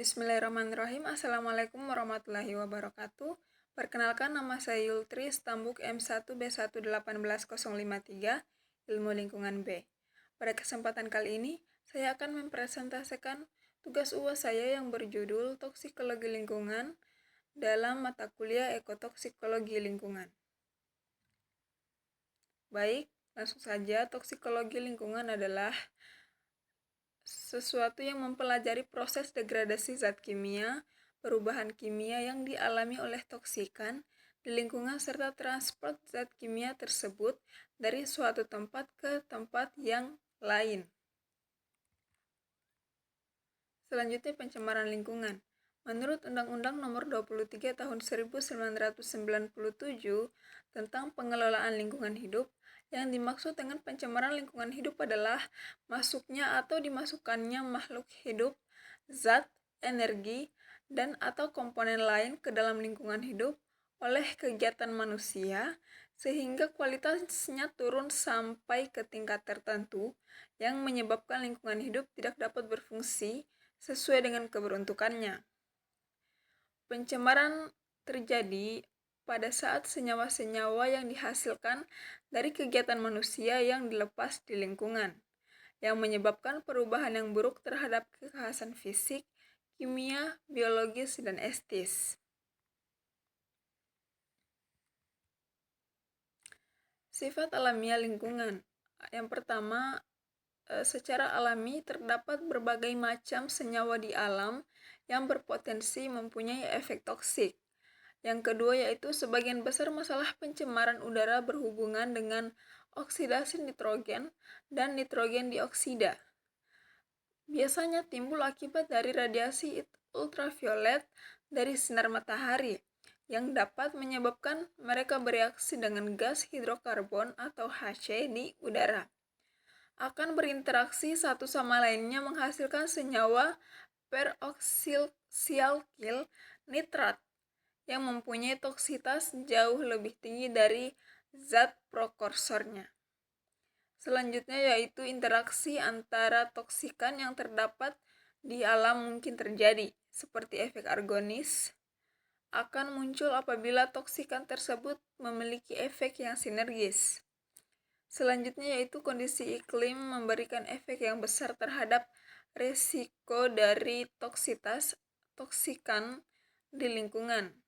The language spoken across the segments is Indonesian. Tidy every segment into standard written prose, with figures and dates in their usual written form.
Bismillahirrahmanirrahim. Assalamualaikum warahmatullahi wabarakatuh. Perkenalkan, nama saya Yultri Stambuk M1B1181053, Ilmu Lingkungan B. Pada kesempatan kali ini, saya akan mempresentasikan tugas UAS saya yang berjudul Toksikologi Lingkungan dalam mata kuliah Ekotoksikologi Lingkungan. Baik, langsung saja. Toksikologi lingkungan adalah sesuatu yang mempelajari proses degradasi zat kimia, perubahan kimia yang dialami oleh toksikan di lingkungan serta transport zat kimia tersebut dari suatu tempat ke tempat yang lain. Selanjutnya, pencemaran lingkungan. Menurut Undang-Undang Nomor 23 Tahun 1997 tentang pengelolaan lingkungan hidup, yang dimaksud dengan pencemaran lingkungan hidup adalah masuknya atau dimasukkannya makhluk hidup, zat, energi, dan atau komponen lain ke dalam lingkungan hidup oleh kegiatan manusia sehingga kualitasnya turun sampai ke tingkat tertentu yang menyebabkan lingkungan hidup tidak dapat berfungsi sesuai dengan keberuntukannya. Pencemaran terjadi pada saat senyawa-senyawa yang dihasilkan dari kegiatan manusia yang dilepas di lingkungan, yang menyebabkan perubahan yang buruk terhadap kekhasan fisik, kimia, biologis, dan estis. Sifat alamiah lingkungan. Yang pertama, secara alami terdapat berbagai macam senyawa di alam yang berpotensi mempunyai efek toksik. Yang kedua yaitu sebagian besar masalah pencemaran udara berhubungan dengan oksidasi nitrogen dan nitrogen dioksida. Biasanya timbul akibat dari radiasi ultraviolet dari sinar matahari yang dapat menyebabkan mereka bereaksi dengan gas hidrokarbon atau HC di udara. Akan berinteraksi satu sama lainnya menghasilkan senyawa peroksilsil nitrat yang mempunyai toksitas jauh lebih tinggi dari zat prekursornya. Selanjutnya yaitu interaksi antara toksikan yang terdapat di alam mungkin terjadi, seperti efek argonis, akan muncul apabila toksikan tersebut memiliki efek yang sinergis. Selanjutnya yaitu kondisi iklim memberikan efek yang besar terhadap resiko dari toksikan di lingkungan.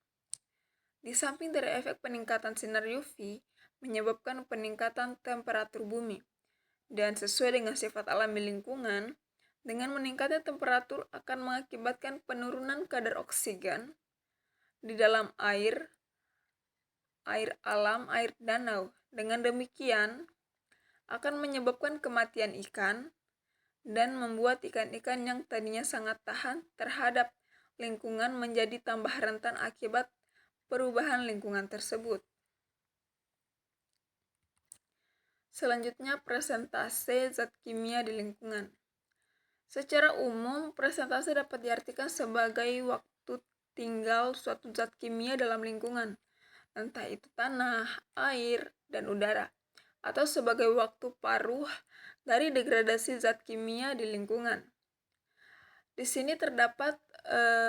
Di samping dari efek peningkatan sinar UV menyebabkan peningkatan temperatur bumi. Dan sesuai dengan sifat alami lingkungan, dengan meningkatnya temperatur akan mengakibatkan penurunan kadar oksigen di dalam air alam, air danau. Dengan demikian, akan menyebabkan kematian ikan dan membuat ikan-ikan yang tadinya sangat tahan terhadap lingkungan menjadi tambah rentan akibat perubahan lingkungan tersebut. Selanjutnya, presentase zat kimia di lingkungan. Secara umum, presentase dapat diartikan sebagai waktu tinggal suatu zat kimia dalam lingkungan, entah itu tanah, air, dan udara, atau sebagai waktu paruh dari degradasi zat kimia di lingkungan. Di sini terdapat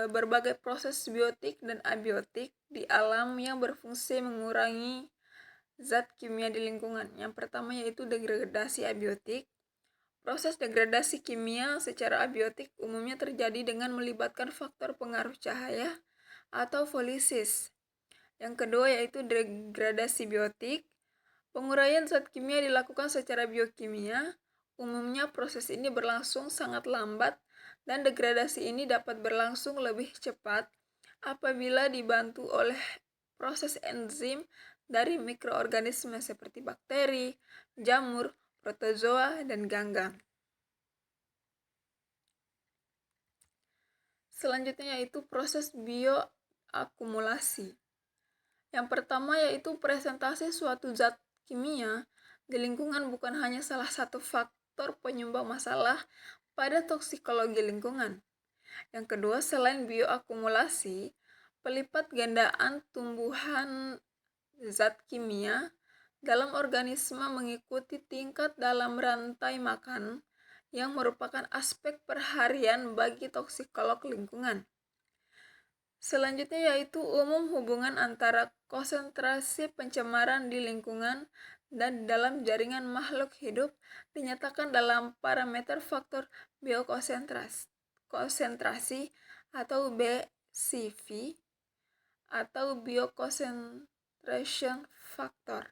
berbagai proses biotik dan abiotik di alam yang berfungsi mengurangi zat kimia di lingkungan. Yang pertama yaitu degradasi abiotik. Proses degradasi kimia secara abiotik umumnya terjadi dengan melibatkan faktor pengaruh cahaya atau folisis. Yang kedua yaitu degradasi biotik. Penguraian zat kimia dilakukan secara biokimia. Umumnya proses ini berlangsung sangat lambat dan degradasi ini dapat berlangsung lebih cepat apabila dibantu oleh proses enzim dari mikroorganisme seperti bakteri, jamur, protozoa, dan ganggang. Selanjutnya yaitu proses bioakumulasi. Yang pertama yaitu presentasi suatu zat kimia di lingkungan bukan hanya salah satu faktor penyumbang masalah pada toksikologi lingkungan. Yang kedua, selain bioakumulasi, pelipat gandaan tumbuhan zat kimia dalam organisme mengikuti tingkat dalam rantai makan yang merupakan aspek perharian bagi toksikolog lingkungan. Selanjutnya yaitu umum hubungan antara konsentrasi pencemaran di lingkungan dan dalam jaringan makhluk hidup dinyatakan dalam parameter faktor biokonsentrasi atau BCV atau Bioconcentration Factor.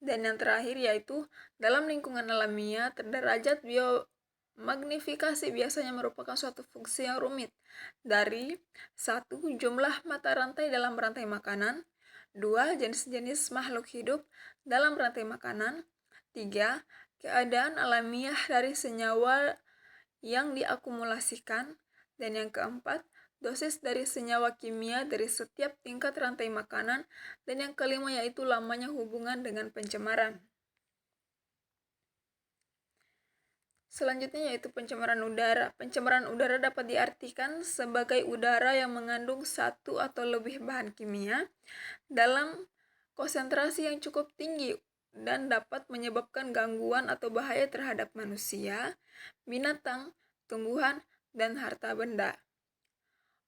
Dan yang terakhir yaitu dalam lingkungan alamiah, derajat biomagnifikasi biasanya merupakan suatu fungsi yang rumit dari 1. Jumlah mata rantai dalam rantai makanan, 2. Jenis-jenis makhluk hidup dalam rantai makanan, 3. Keadaan alamiah dari senyawa yang diakumulasikan, dan yang keempat, dosis dari senyawa kimia dari setiap tingkat rantai makanan, dan yang kelima yaitu lamanya hubungan dengan pencemaran. Selanjutnya yaitu pencemaran udara. Pencemaran udara dapat diartikan sebagai udara yang mengandung satu atau lebih bahan kimia dalam konsentrasi yang cukup tinggi dan dapat menyebabkan gangguan atau bahaya terhadap manusia, binatang, tumbuhan, dan harta benda.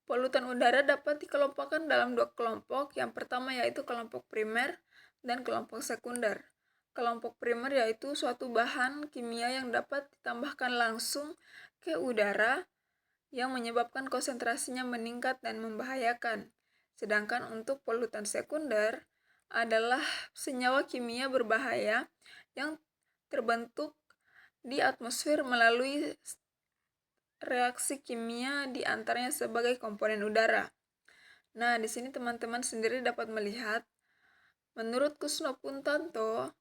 Polutan udara dapat dikelompokkan dalam dua kelompok. Yang pertama yaitu kelompok primer dan kelompok sekunder. Kelompok primer yaitu suatu bahan kimia yang dapat ditambahkan langsung ke udara yang menyebabkan konsentrasinya meningkat dan membahayakan. Sedangkan untuk polutan sekunder adalah senyawa kimia berbahaya yang terbentuk di atmosfer melalui reaksi kimia di antaranya sebagai komponen udara. Nah, di sini teman-teman sendiri dapat melihat, menurut Kusno Puntanto,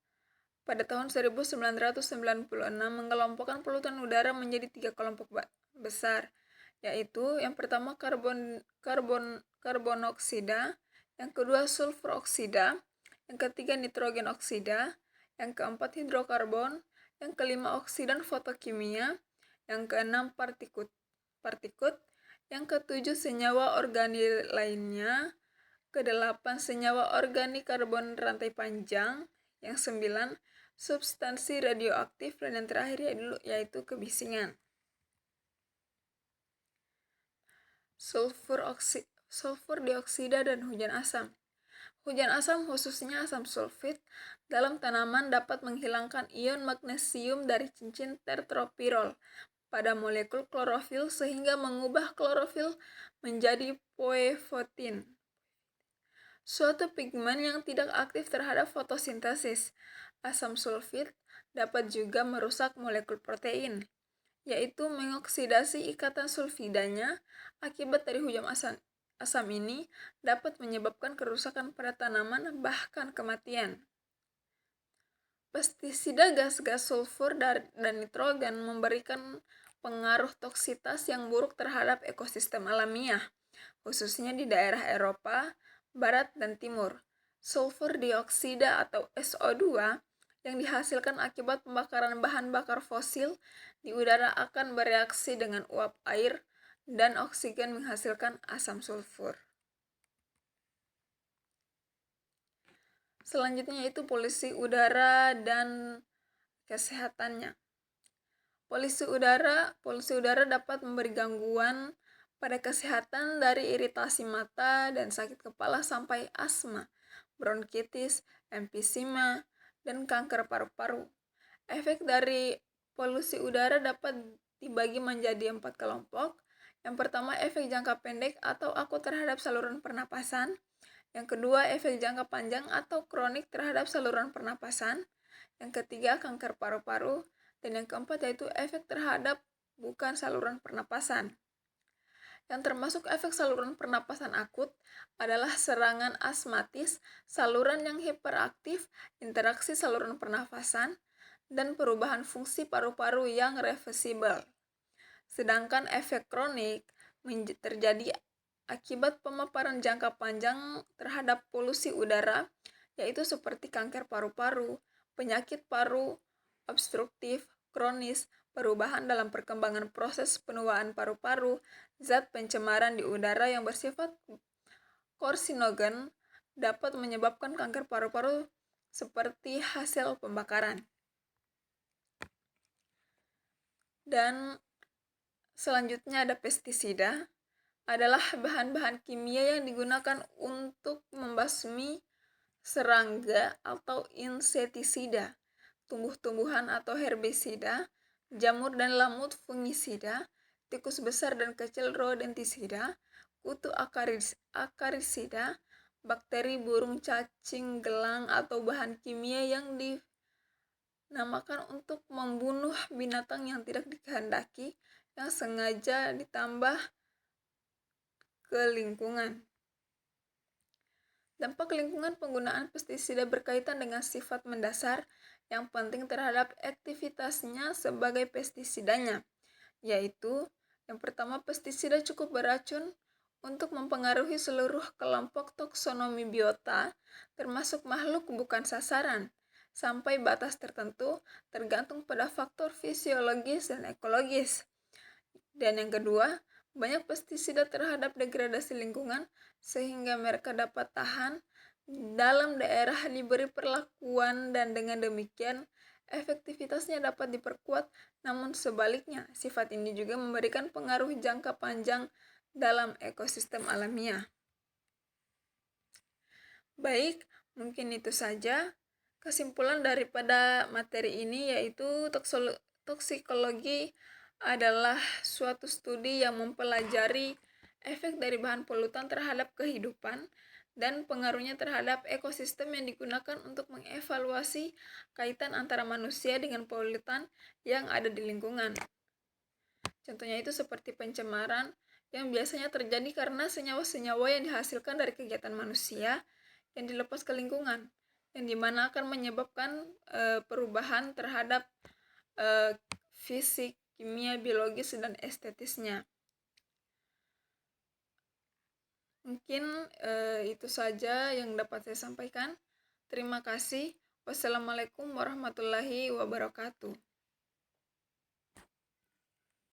pada tahun 1996 mengelompokkan polutan udara menjadi 3 kelompok besar, yaitu yang pertama karbonoksida, yang kedua sulfur oksida, yang ketiga nitrogen oksida, yang keempat hidrokarbon, yang kelima oksidan fotokimia, yang keenam partikut, yang ketujuh senyawa organik lainnya, kedelapan senyawa organik karbon rantai panjang, yang sembilan substansi radioaktif, dan yang terakhir yaitu kebisingan. Sulfur dioksida dan hujan asam. Hujan asam, khususnya asam sulfit, dalam tanaman dapat menghilangkan ion magnesium dari cincin tertropirol pada molekul klorofil sehingga mengubah klorofil menjadi poefotin, suatu pigmen yang tidak aktif terhadap fotosintesis. Asam sulfit dapat juga merusak molekul protein, yaitu mengoksidasi ikatan sulfidanya. Akibat dari hujan asam ini dapat menyebabkan kerusakan pada tanaman, bahkan kematian. Pestisida gas-gas sulfur dan nitrogen memberikan pengaruh toksitas yang buruk terhadap ekosistem alamiah, khususnya di daerah Eropa, Barat, dan Timur. Sulfur dioksida atau SO2 yang dihasilkan akibat pembakaran bahan bakar fosil di udara akan bereaksi dengan uap air dan oksigen menghasilkan asam sulfur. Selanjutnya yaitu polusi udara dan kesehatannya. Polusi udara dapat memberi gangguan pada kesehatan dari iritasi mata dan sakit kepala sampai asma, bronkitis, emfisema, dan kanker paru-paru. Efek dari polusi udara dapat dibagi menjadi 4 kelompok. Yang pertama, efek jangka pendek atau akut terhadap saluran pernapasan. Yang kedua, efek jangka panjang atau kronik terhadap saluran pernapasan. Yang ketiga, kanker paru-paru. Dan yang keempat yaitu efek terhadap bukan saluran pernapasan. Yang termasuk efek saluran pernapasan akut adalah serangan asmatis, saluran yang hiperaktif, interaksi saluran pernapasan, dan perubahan fungsi paru-paru yang reversibel. Sedangkan efek kronik terjadi akibat pemaparan jangka panjang terhadap polusi udara, yaitu seperti kanker paru-paru, penyakit paru obstruktif kronis, perubahan dalam perkembangan proses penuaan paru-paru, zat pencemaran di udara yang bersifat karsinogen dapat menyebabkan kanker paru-paru seperti hasil pembakaran. Dan selanjutnya ada pestisida, adalah bahan-bahan kimia yang digunakan untuk membasmi serangga atau insektisida, tumbuh-tumbuhan atau herbisida, jamur dan lamut fungisida, tikus besar dan kecil rodentisida, kutu akarisida, bakteri, burung, cacing, gelang, atau bahan kimia yang dinamakan untuk membunuh binatang yang tidak dikehendaki yang sengaja ditambah ke lingkungan. Dampak lingkungan penggunaan pestisida berkaitan dengan sifat mendasar yang penting terhadap aktivitasnya sebagai pestisidanya, yaitu yang pertama, pestisida cukup beracun untuk mempengaruhi seluruh kelompok taksonomi biota, termasuk makhluk bukan sasaran, sampai batas tertentu tergantung pada faktor fisiologis dan ekologis. Dan yang kedua, banyak pestisida terhadap degradasi lingkungan sehingga mereka dapat tahan dalam daerah diberi perlakuan, dan dengan demikian efektivitasnya dapat diperkuat. Namun sebaliknya, sifat ini juga memberikan pengaruh jangka panjang dalam ekosistem alamiah. Baik, mungkin itu saja kesimpulan daripada materi ini, yaitu toksikologi adalah suatu studi yang mempelajari efek dari bahan polutan terhadap kehidupan dan pengaruhnya terhadap ekosistem yang digunakan untuk mengevaluasi kaitan antara manusia dengan polutan yang ada di lingkungan. Contohnya itu seperti pencemaran yang biasanya terjadi karena senyawa-senyawa yang dihasilkan dari kegiatan manusia yang dilepas ke lingkungan, yang dimana akan menyebabkan perubahan terhadap fisik, kimia, biologis, dan estetisnya. Mungkin itu saja yang dapat saya sampaikan. Terima kasih. Wassalamualaikum warahmatullahi wabarakatuh.